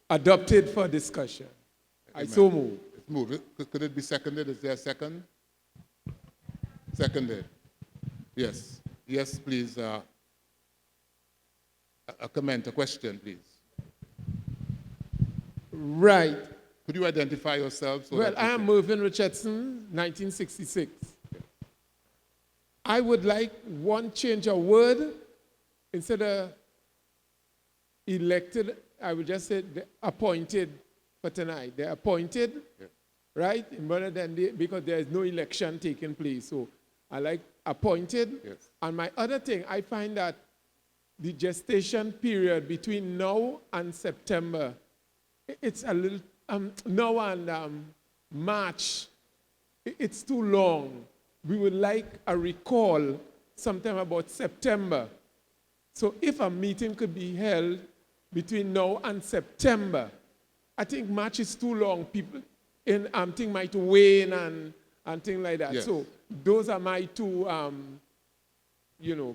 S12: adopted for discussion. I
S8: Amen.
S12: so move.
S8: It's moved. Could it be seconded? Is there a second? Seconded. Yes. Yes, please. A comment, a question, please.
S12: Right.
S8: Could you identify yourself?
S12: Well, I am Mervyn Richardson, 1966. I would like one change of word. Instead of elected, I would just say appointed for tonight. They're appointed, right? Rather than because there is no election taking place. So I like appointed.
S8: Yes.
S12: And my other thing, I find that the gestation period between now and September, it's a little, now and March, it's too long. We would like a recall sometime about September. So if a meeting could be held between now and September, I think March is too long. People in thing might wane and things like that.
S8: Yes.
S12: So those are my two,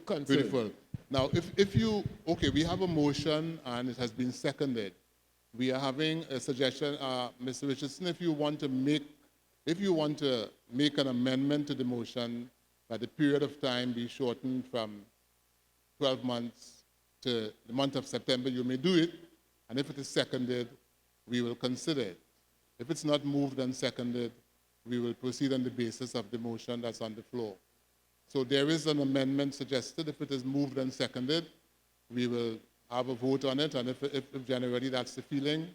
S12: concerns.
S8: Beautiful. Now, if you, okay, we have a motion and it has been seconded. We are having a suggestion, Mr. Richardson, if you want to make an amendment to the motion that the period of time be shortened from 12 months to the month of September, you may do it. And if it is seconded, we will consider it. If it's not moved and seconded, we will proceed on the basis of the motion that's on the floor. So there is an amendment suggested. If it is moved and seconded, we will have a vote on it. And if generally that's the feeling,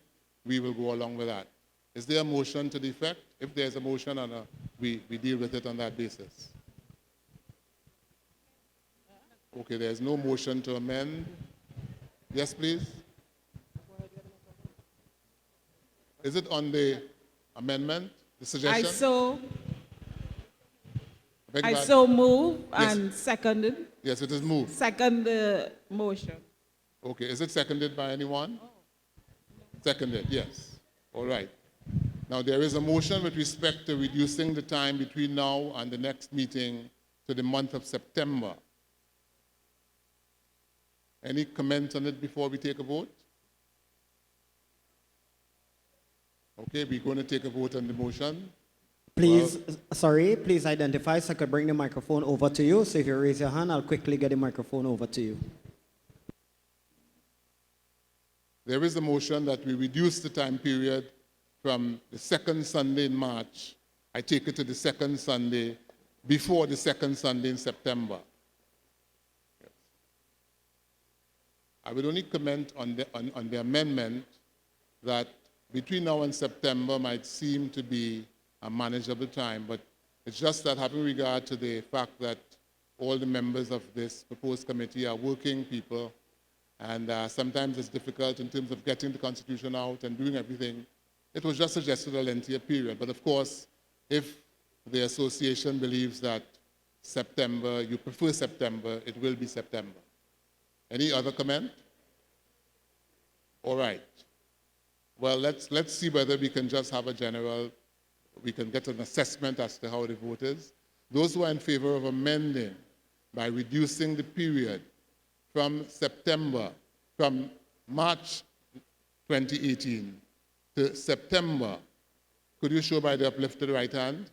S8: we will go along with that. Is there a motion to the effect? If there's a motion, we deal with it on that basis. Okay, there's no motion to amend. Yes, please. Is it on the amendment, the suggestion?
S4: I so move
S8: Yes.
S4: and seconded.
S8: Yes, it is moved.
S4: Second the motion.
S8: Okay, is it seconded by anyone? Seconded, yes. All right. Now, there is a motion with respect to reducing the time between now and the next meeting to the month of September. Any comments on it before we take a vote? Okay, we're going to take a vote on the motion.
S7: Please, please identify so I could bring the microphone over to you. So if you raise your hand, I'll quickly get the microphone over to you.
S8: There is a motion that we reduce the time period from the second Sunday in March. I take it to the second Sunday before the second Sunday in September. Yes. I would only comment on the amendment that between now and September might seem to be a manageable time, but it's just that having regard to the fact that all the members of this proposed committee are working people, and sometimes it's difficult in terms of getting the Constitution out and doing everything. It was just suggested a lengthier period. But of course, if the association believes that September, you prefer September, it will be September. Any other comment? All right. Well, let's see whether we can just have a general, we can get an assessment as to how the vote is. Those who are in favor of amending by reducing the period from March 2018 to September, could you show by the uplifted right hand?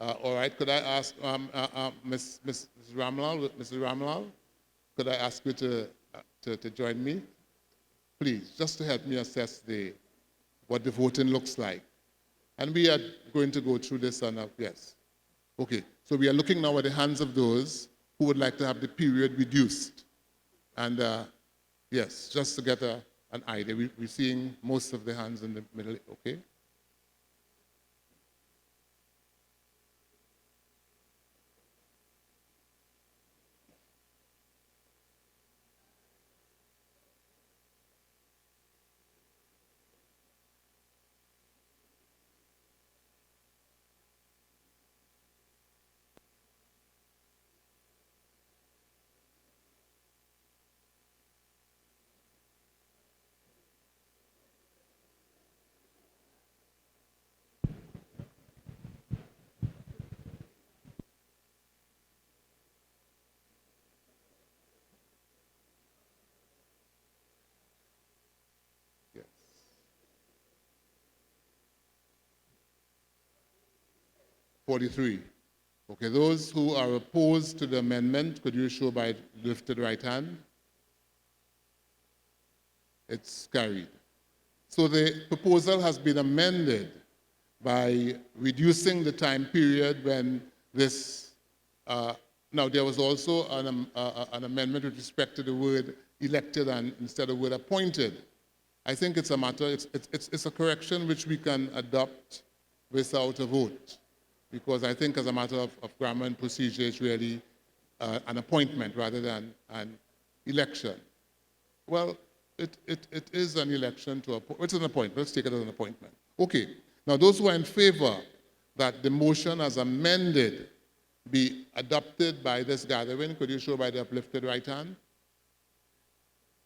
S8: All right, could I ask Mrs. Ramlal, Mrs. Ramlal, could I ask you to join me? Please, just to help me assess what the voting looks like. And we are going to go through this on yes. Okay, so we are looking now at the hands of those who would like to have the period reduced. And yes, just to get an idea, we're seeing most of the hands in the middle, okay? Yes. 43. Okay, those who are opposed to the amendment, could you show by lifted right hand? It's carried. So the proposal has been amended by reducing the time period when this, now there was also an amendment with respect to the word elected and instead of word appointed. I think it's a matter, it's a correction which we can adopt without a vote, because I think as a matter of grammar and procedure, it's really an appointment rather than an election. Well, it is an election to appoint. It's an appointment. Let's take it as an appointment. Okay. Now, those who are in favor that the motion as amended be adopted by this gathering, could you show by the uplifted right hand?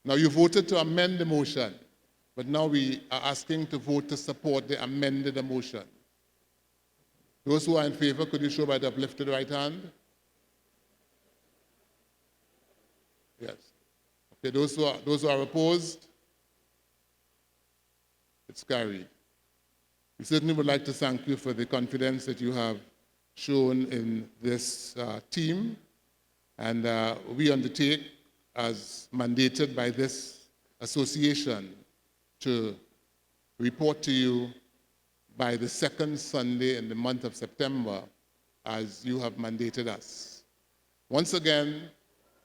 S8: Now, you voted to amend the motion, but now we are asking to vote to support the amended motion. Those who are in favor, could you show by the uplifted right hand? Yes. Okay, those who are opposed? It's carried. We certainly would like to thank you for the confidence that you have shown in this team. And we undertake, as mandated by this association, to report to you by the second Sunday in the month of September, as you have mandated us. Once again,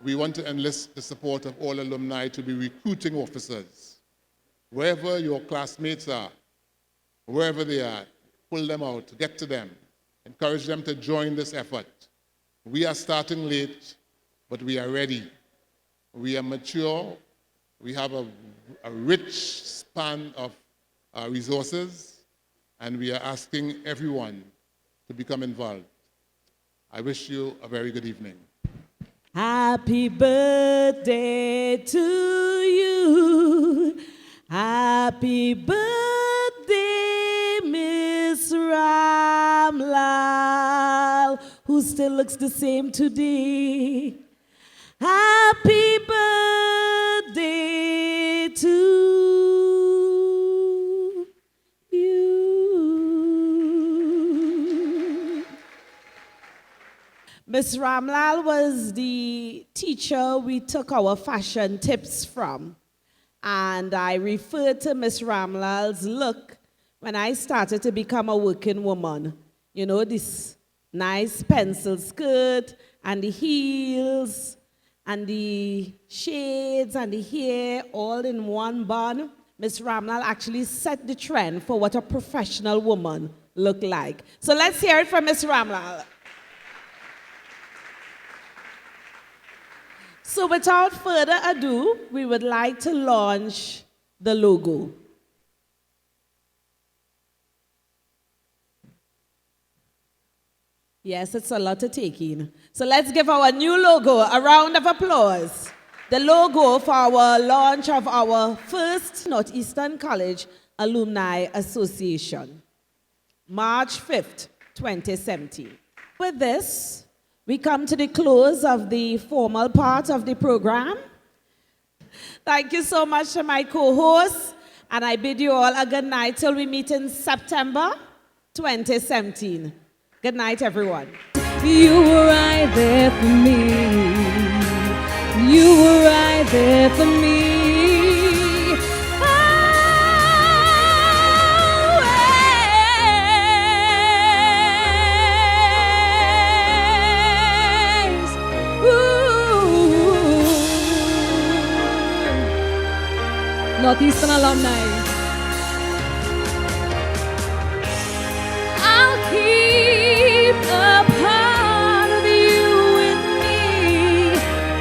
S8: we want to enlist the support of all alumni to be recruiting officers. Wherever your classmates are, wherever they are, pull them out, get to them, encourage them to join this effort. We are starting late, but we are ready. We are mature. We have a rich span of resources, and we are asking everyone to become involved. I wish you a very good evening.
S4: Happy birthday to you. Happy birthday, Miss Ramlal, who still looks the same today. Happy birthday to you. Miss Ramlal was the teacher we took our fashion tips from. And I referred to Miss Ramlal's look when I started to become a working woman. You know, this nice pencil skirt and the heels and the shades and the hair all in one bun. Miss Ramlal actually set the trend for what a professional woman looked like. So let's hear it from Miss Ramlal. So without further ado, we would like to launch the logo. Yes, it's a lot to take in. So let's give our new logo a round of applause. The logo for our launch of our first Northeastern College Alumni Association, March 5th, 2017. With this, we come to the close of the formal part of the program. Thank you so much to my co-hosts, and I bid you all a good night till we meet in September 2017. Good night, everyone.
S1: You were right there for me. You were right there for me. Always. Ooh. Northeastern Alumni. I'll keep a part of you with me,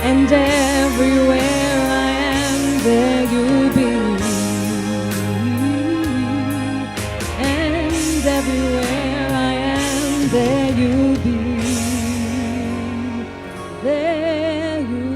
S1: and everywhere I am, there you'll be. And everywhere I am, there you'll be. There you'll be.